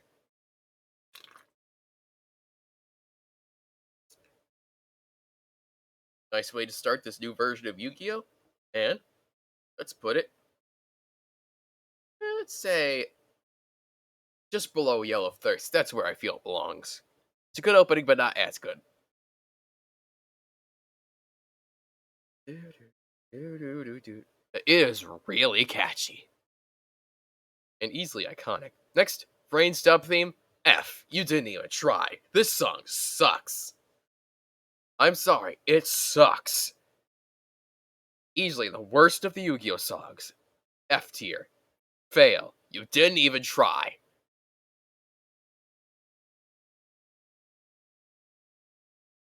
Nice way to start this new version of Yu-Gi-Oh! And let's put it, let's say, just below Yellow Thirst. That's where I feel it belongs. It's a good opening, but not as good. It is really catchy and easily iconic. Next, Brain Stub theme. F. You didn't even try. This song sucks. I'm sorry, it sucks. Easily the worst of the Yu-Gi-Oh songs. F tier. Fail. You didn't even try.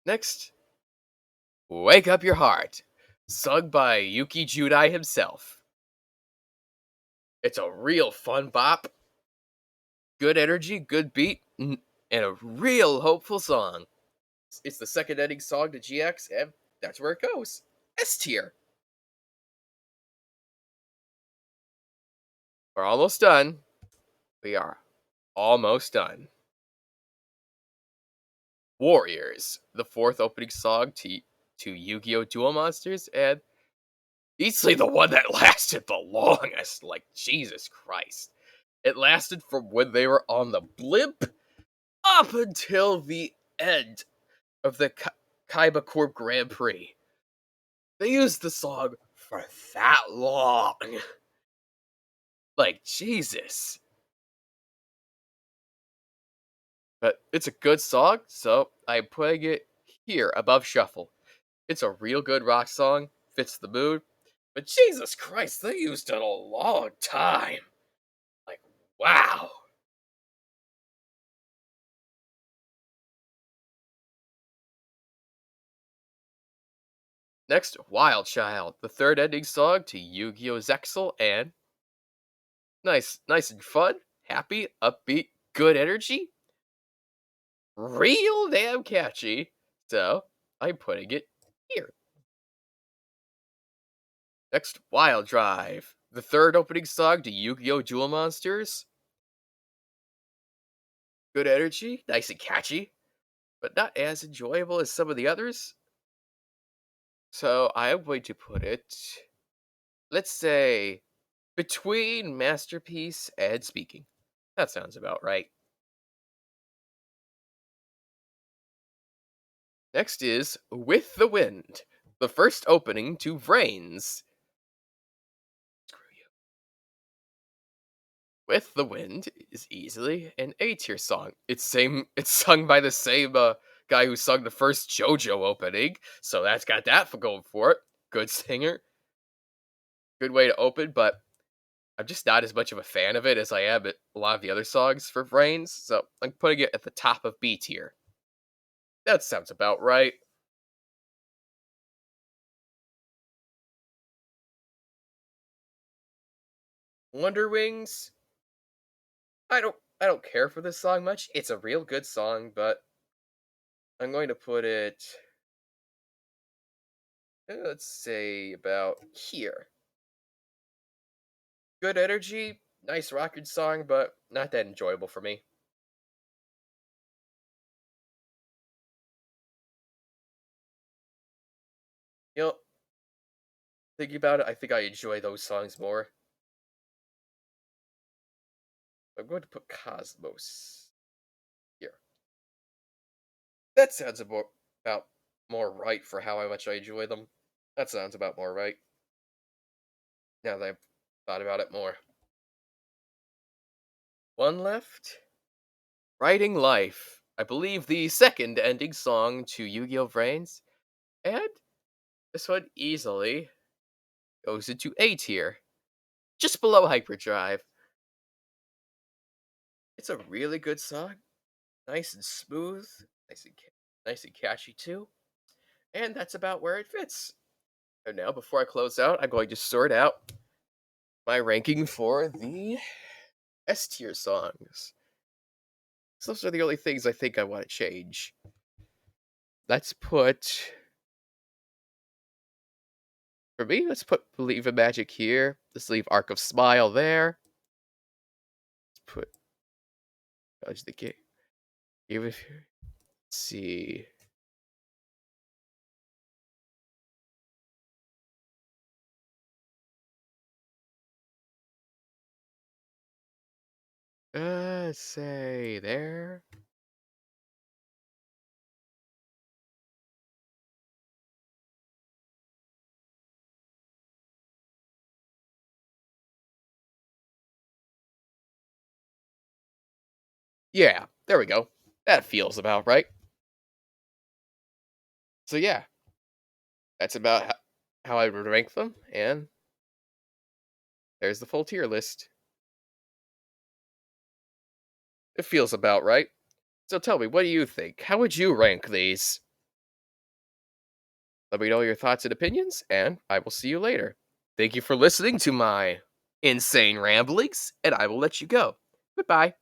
Next, Wake Up Your Heart. Sung by Yuki Judai himself. It's a real fun bop. Good energy, good beat, and a real hopeful song. It's the second ending song to GX, and that's where it goes. S tier. We're almost done. We are almost done. Warriors, the fourth opening song to Yu-Gi-Oh! Duel Monsters, and easily the one that lasted the longest. Like, Jesus Christ. It lasted from when they were on the blimp up until the end of the Kaiba Corp Grand Prix. They used the song for that long. Like, Jesus. But it's a good song, so I'm putting it here above Shuffle. It's a real good rock song, fits the mood, but Jesus Christ, they used it a long time. Like, wow. Next, Wild Child, the third ending song to Yu-Gi-Oh! Zexal, and nice and fun, happy, upbeat, good energy, real damn catchy. So I'm putting it here. Next, Wild Drive, the third opening song to Yu-Gi-Oh! Duel Monsters. Good energy, nice and catchy, but not as enjoyable as some of the others. So I am going to put it, let's say, between Masterpiece and Speaking. That sounds about right. Next is With the Wind, the first opening to Vrains. Screw you. With the Wind is easily an A tier song. It's sung by the same guy who sung the first JoJo opening, so that's got that for going for it. Good singer, good way to open, but I'm just not as much of a fan of it as I am at a lot of the other songs for Vrains, so I'm putting it at the top of B tier. That sounds about right. Wonder Wings. I don't care for this song much. It's a real good song, but I'm going to put it, let's say, about here. Good energy, nice rockin' song, but not that enjoyable for me. You know, thinking about it, I think I enjoy those songs more. I'm going to put Cosmos here. That sounds about more right for how much I enjoy them. That sounds about more right. Now that I've thought about it more. One left. Writing Life. I believe the second ending song to Yu-Gi-Oh! Vrains. And this one easily goes into A tier, just below Hyperdrive. It's a really good song, nice and smooth, nice and catchy too, and that's about where it fits. And now, before I close out, I'm going to sort out my ranking for the S tier songs. So those are the only things I think I want to change. Let's put, for me, let's put Believe in Magic here. Let's leave Arc of Smile there. Let's put Judge the Game. Even if, let's see. Say there. Yeah, there we go. That feels about right. So yeah, that's about how I would rank them, and there's the full tier list. It feels about right. So tell me, what do you think? How would you rank these? Let me know your thoughts and opinions, and I will see you later. Thank you for listening to my insane ramblings, and I will let you go. Goodbye.